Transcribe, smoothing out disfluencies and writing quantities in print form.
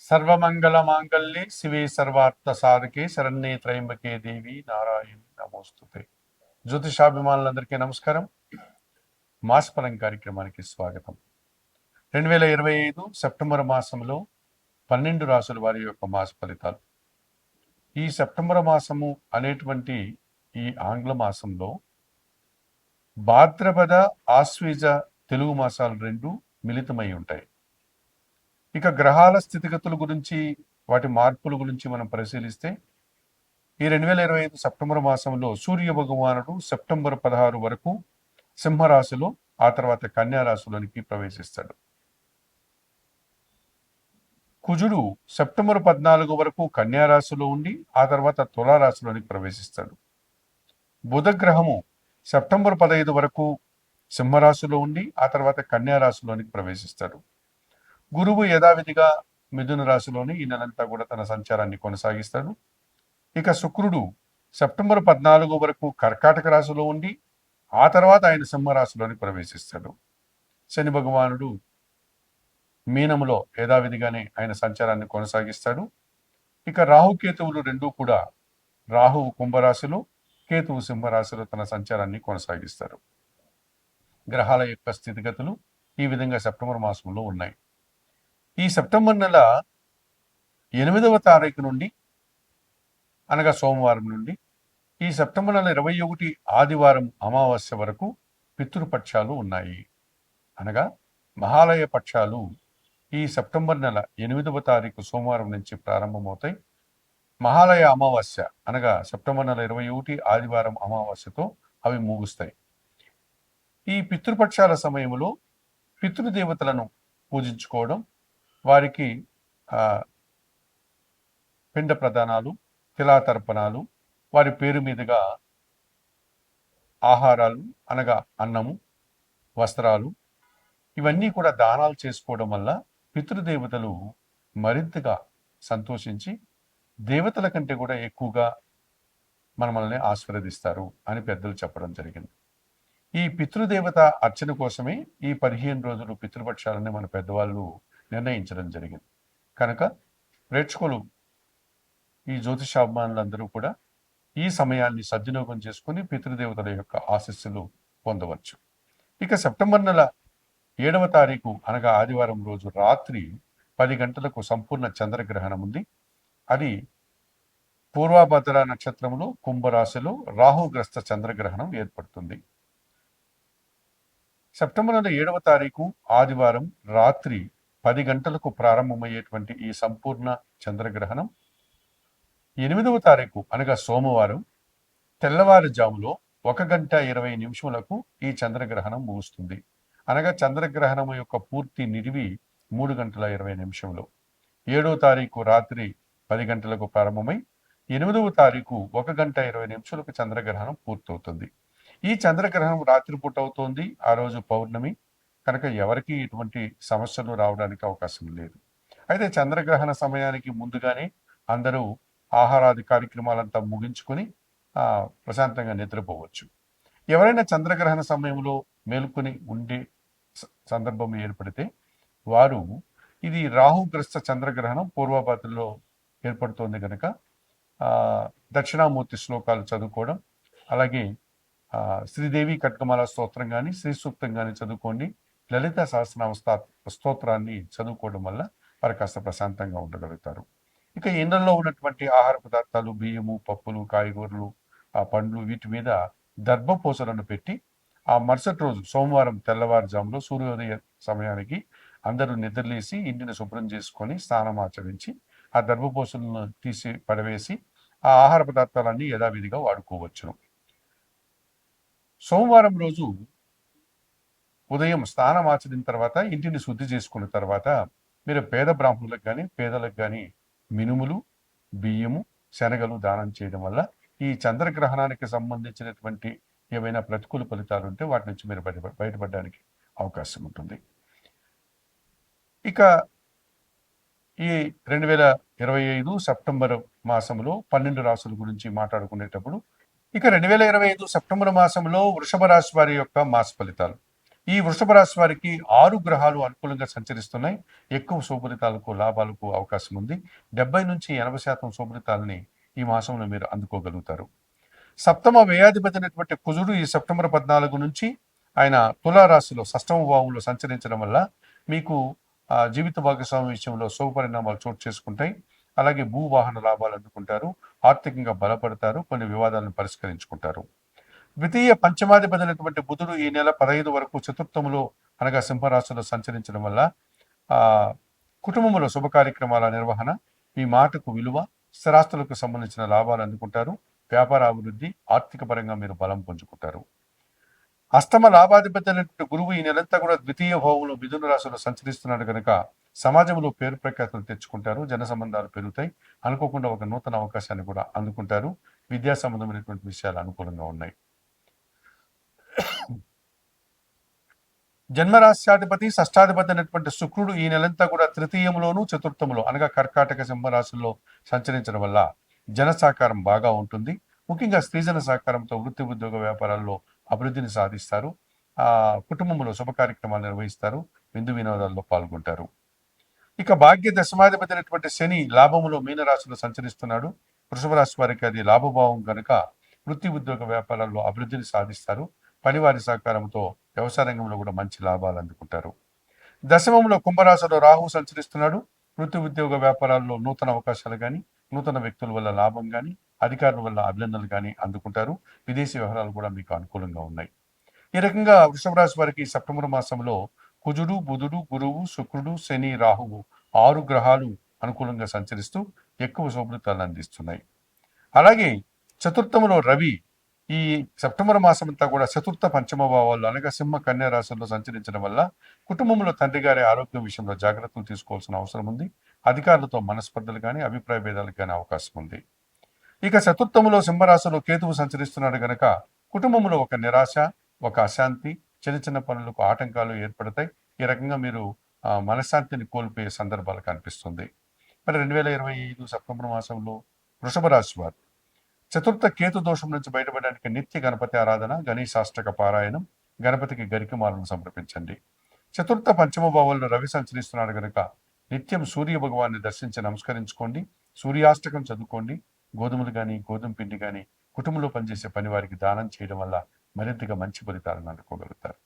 సర్వమంగళమాంగళ్యే శివే సర్వార్థ సాధకే శరణ్యే త్రయంబకే దేవి నారాయణి నమోస్తుతే. జ్యోతిషాభిమానులందరికీ నమస్కారం. మాసఫలం కార్యక్రమానికి స్వాగతం. 2025 సెప్టెంబర్ మాసంలో 12 రాసుల వారి యొక్క మాస ఫలితాలు. ఈ సెప్టెంబర్ మాసము అనేటువంటి ఈ ఆంగ్ల మాసంలో భాద్రపద ఆశ్వీజ తెలుగు మాసాలు రెండు మిళితమై ఉంటాయి. ఇక గ్రహాల స్థితిగతుల గురించి, వాటి మార్పుల గురించి మనం పరిశీలిస్తే ఈ 2025 సెప్టెంబర్ మాసంలో సూర్య భగవానుడు సెప్టెంబర్ 16 వరకు సింహరాశిలో, ఆ తర్వాత కన్యా రాశిలోనికి ప్రవేశిస్తాడు. కుజుడు సెప్టెంబర్ 14 వరకు కన్యా రాశిలో ఉండి ఆ తర్వాత తులారాశిలోనికి ప్రవేశిస్తాడు. బుధ గ్రహము సెప్టెంబర్ 15 వరకు సింహరాశిలో ఉండి ఆ తర్వాత కన్యా రాశిలోనికి ప్రవేశిస్తాడు. గురువు యథావిధిగా మిథున రాశిలోని ఈ నెలంతా కూడా తన సంచారాన్ని కొనసాగిస్తాడు. ఇక శుక్రుడు సెప్టెంబర్ 14 వరకు కర్కాటక రాశిలో ఉండి ఆ తర్వాత ఆయన సింహరాశిలోని ప్రవేశిస్తాడు. శని భగవానుడు మీనములో యథావిధిగానే ఆయన సంచారాన్ని కొనసాగిస్తాడు. ఇక రాహుకేతువులు రెండూ కూడా, రాహువు కుంభరాశిలో, కేతువు సింహరాశిలో తన సంచారాన్ని కొనసాగిస్తారు. గ్రహాల యొక్క స్థితిగతులు ఈ విధంగా సెప్టెంబర్ మాసంలో ఉన్నాయి. ఈ సెప్టెంబర్ నెల 8వ తారీఖు నుండి, అనగా సోమవారం నుండి, ఈ సెప్టెంబర్ నెల 21 ఆదివారం అమావాస్య వరకు పితృపక్షాలు ఉన్నాయి. అనగా మహాలయ పక్షాలు ఈ సెప్టెంబర్ నెల 8వ తారీఖు సోమవారం నుంచి ప్రారంభమవుతాయి. మహాలయ అమావాస్య అనగా సెప్టెంబర్ నెల 21 ఆదివారం అమావాస్యతో అవి ముగుస్తాయి. ఈ పితృపక్షాల సమయంలో పితృదేవతలను పూజించుకోవడం, వారికి పిండ ప్రదానాలు, తిలాతర్పణాలు, వారి పేరు మీదుగా ఆహారాలు అనగా అన్నము, వస్త్రాలు, ఇవన్నీ కూడా దానాలు చేసుకోవడం వల్ల పితృదేవతలు మరింతగా సంతోషించి దేవతల కంటే కూడా ఎక్కువగా మనల్ని ఆశీర్వదిస్తారు అని పెద్దలు చెప్పడం జరిగింది. ఈ పితృదేవత అర్చన కోసమే ఈ 15 రోజులు పితృపక్షాలని మన పెద్దవాళ్ళు నిర్ణయించడం జరిగింది. కనుక ప్రేక్షకులు, ఈ జ్యోతిషాభిమానులందరూ కూడా ఈ సమయాన్ని సద్వినియోగం చేసుకుని పితృదేవతల యొక్క ఆశీస్సులు పొందవచ్చు. ఇక సెప్టెంబర్ నెల 7వ తారీఖు అనగా ఆదివారం రోజు రాత్రి 10 గంటలకు సంపూర్ణ చంద్రగ్రహణం ఉంది. అది పూర్వభద్ర నక్షత్రంలో కుంభరాశిలో రాహుగ్రస్త చంద్రగ్రహణం ఏర్పడుతుంది. సెప్టెంబర్ నెల 7వ తారీఖు ఆదివారం రాత్రి 10 గంటలకు ప్రారంభమయ్యేటువంటి ఈ సంపూర్ణ చంద్రగ్రహణం 8వ తారీఖు అనగా సోమవారం తెల్లవారుజాములో 1:20 ఈ చంద్రగ్రహణం ముగుస్తుంది. అనగా చంద్రగ్రహణం యొక్క పూర్తి నిడివి 3:20. 7వ తారీఖు రాత్రి 10 గంటలకు ప్రారంభమై 8వ తారీఖు 1:20 చంద్రగ్రహణం పూర్తవుతుంది. ఈ చంద్రగ్రహణం రాత్రిపూట అవుతోంది. ఆ రోజు పౌర్ణమి కనుక ఎవరికి ఎటువంటి సమస్యలు రావడానికి అవకాశం లేదు. అయితే చంద్రగ్రహణ సమయానికి ముందుగానే అందరూ ఆహారాది కార్యక్రమాలంతా ముగించుకొని ప్రశాంతంగా నిద్రపోవచ్చు. ఎవరైనా చంద్రగ్రహణ సమయంలో మేలుకొని ఉండే సందర్భం ఏర్పడితే వారు, ఇది రాహుగ్రస్త చంద్రగ్రహణం పూర్వభాద్రలో ఏర్పడుతోంది కనుక దక్షిణామూర్తి శ్లోకాలు చదువుకోవడం, అలాగే శ్రీదేవి కట్కమాల స్తోత్రం కానీ, శ్రీ సూక్తం కానీ చదువుకోండి. లలిత సహస్రనామ స్తోత్రాన్ని చదువుకోవడం వల్ల వారు కాస్త ప్రశాంతంగా ఉండగలుగుతారు. ఇక ఇండ్లలో ఉన్నటువంటి ఆహార పదార్థాలు, బియ్యము, పప్పులు, కాయగూరలు, పండ్లు, వీటి మీద దర్భపోసలను పెట్టి ఆ మరుసటి రోజు సోమవారం తెల్లవారుజాములో సూర్యోదయ సమయానికి అందరూ నిద్రలేసి ఇంటిని శుభ్రం చేసుకొని స్నానం ఆచరించి ఆ దర్భపోసలను తీసి పడవేసి ఆ ఆహార పదార్థాలన్నీ యథావిధిగా వాడుకోవచ్చును. సోమవారం రోజు ఉదయం స్నానం ఆచరిన తర్వాత ఇంటిని శుద్ధి చేసుకున్న తర్వాత మీరు పేద బ్రాహ్మణులకు కానీ, పేదలకు కానీ మినుములు, బియ్యము, శనగలు దానం చేయడం వల్ల ఈ చంద్రగ్రహణానికి సంబంధించినటువంటి ఏవైనా ప్రతికూల ఫలితాలు ఉంటే వాటి నుంచి మీరు బయటపడడానికి అవకాశం ఉంటుంది. ఇక ఈ 2025 సెప్టెంబర్ మాసంలో 12 రాసుల గురించి మాట్లాడుకునేటప్పుడు, ఇక 2025 సెప్టెంబర్ మాసంలో వృషభ రాశి వారి యొక్క మాస ఫలితాలు. ఈ వృషభ రాశి వారికి 6 గ్రహాలు అనుకూలంగా సంచరిస్తున్నాయి. ఎక్కువ శుభలితాలకు, లాభాలకు అవకాశం ఉంది. 70-80% శుభలితాలని ఈ మాసంలో మీరు అందుకోగలుగుతారు. సప్తమ వ్యయాధిపతినటువంటి కుజుడు ఈ సెప్టెంబర్ 14 నుంచి ఆయన తులారాశిలో షష్టమ భావంలో సంచరించడం వల్ల మీకు జీవిత భాగస్వామి విషయంలో శుభ పరిణామాలు చోటు చేసుకుంటాయి. అలాగే భూవాహన లాభాలు అందుకుంటారు. ఆర్థికంగా బలపడతారు. కొన్ని వివాదాలను పరిష్కరించుకుంటారు. ద్వితీయ పంచమాధిపతినటువంటి బుధుడు ఈ నెల 15 వరకు చతుర్థములో అనగా సింహరాశిలో సంచరించడం వల్ల కుటుంబంలో శుభ కార్యక్రమాల నిర్వహణ, మీ మాటకు విలువ, స్థిరాస్తులకు సంబంధించిన లాభాలు అందుకుంటారు. వ్యాపార అభివృద్ధి, ఆర్థిక పరంగా మీరు బలం పుంజుకుంటారు. అష్టమ లాభాధిపతి అయినటువంటి గురువు ఈ నెలంతా కూడా ద్వితీయ భావంలో మిథున రాశిలో సంచరిస్తున్నాడు కనుక సమాజంలో పేరు ప్రఖ్యాతులు తెచ్చుకుంటారు. జన సంబంధాలు పెరుగుతాయి. అనుకోకుండా ఒక నూతన అవకాశాన్ని కూడా అందుకుంటారు. విద్యా సంబంధమైనటువంటి విషయాలు అనుకూలంగా ఉన్నాయి. జన్మరాశ్యాధిపతి షష్టాధిపతి అయినటువంటి శుక్రుడు ఈ నెలంతా కూడా తృతీయంలోను చతుర్థంలో అనగా కర్కాటక సింహరాశుల్లో సంచరించడం వల్ల జన సహకారం బాగా ఉంటుంది. ముఖ్యంగా స్త్రీజన సహకారంతో వృత్తి ఉద్యోగ వ్యాపారాల్లో అభివృద్ధిని సాధిస్తారు. కుటుంబంలో శుభ కార్యక్రమాలు నిర్వహిస్తారు. విందు వినోదాల్లో పాల్గొంటారు. ఇక భాగ్య దశమాధిపతి అయినటువంటి శని లాభములో మీనరాశిలో సంచరిస్తున్నాడు. వృషభ రాశి వారికి అది లాభభావం కనుక వృత్తి ఉద్యోగ వ్యాపారాల్లో అభివృద్ధిని సాధిస్తారు. పనివారి సహకారంతో వ్యవసాయ రంగంలో కూడా మంచి లాభాలు అందుకుంటారు. దశమంలో కుంభరాశిలో రాహువు సంచరిస్తున్నాడు. వృత్తి ఉద్యోగ వ్యాపారాల్లో నూతన అవకాశాలు కానీ, నూతన వ్యక్తుల వల్ల లాభం కానీ, అధికారుల వల్ల అభినందనలు కానీ అందుకుంటారు. విదేశీ వ్యవహారాలు కూడా మీకు అనుకూలంగా ఉన్నాయి. ఈ రకంగా వృషభ రాశి వారికి సెప్టెంబర్ మాసంలో కుజుడు, బుధుడు, గురువు, శుక్రుడు, శని, రాహువు 6 గ్రహాలు అనుకూలంగా సంచరిస్తూ ఎక్కువ శుభలితాలను అందిస్తున్నాయి. అలాగే చతుర్థములో రవి ఈ సెప్టెంబర్ మాసం అంతా కూడా చతుర్థ పంచమ భావాల్లో అనగా సింహ కన్యా రాశుల్లో సంచరించడం వల్ల కుటుంబంలో తండ్రి గారి ఆరోగ్యం విషయంలో జాగ్రత్తలు తీసుకోవాల్సిన అవసరం ఉంది. అధికారులతో మనస్పర్ధలు కానీ, అభిప్రాయ భేదాలకు కానీ అవకాశం ఉంది. ఇక చతుర్థములో సింహరాశిలో కేతువు సంచరిస్తున్నాడు గనక కుటుంబంలో ఒక నిరాశ, ఒక అశాంతి, చిన్న చిన్న పనులకు ఆటంకాలు ఏర్పడతాయి. ఈ రకంగా మీరు మనశ్శాంతిని కోల్పోయే సందర్భాలు కనిపిస్తుంది. మరి 2025 సెప్టెంబర్ మాసంలో వృషభ రాశి వారు చతుర్థ కేతు దోషం నుంచి బయటపడడానికి నిత్య గణపతి ఆరాధన, గణేశాష్టక పారాయణం, గణపతికి గరికమాలను సమర్పించండి. చతుర్థ పంచమ భావంలో రవి సంచరిస్తున్నాడు కనుక నిత్యం సూర్య భగవాన్ని దర్శించి నమస్కరించుకోండి. సూర్యాష్టకం చదువుకోండి. గోధుమలు కానీ, గోధుమ పిండి కానీ కుటుంబంలో పనిచేసే పని వారికి దానం చేయడం వల్ల మరింతగా మంచి ఫలితాలను అందుకోగలుగుతారు.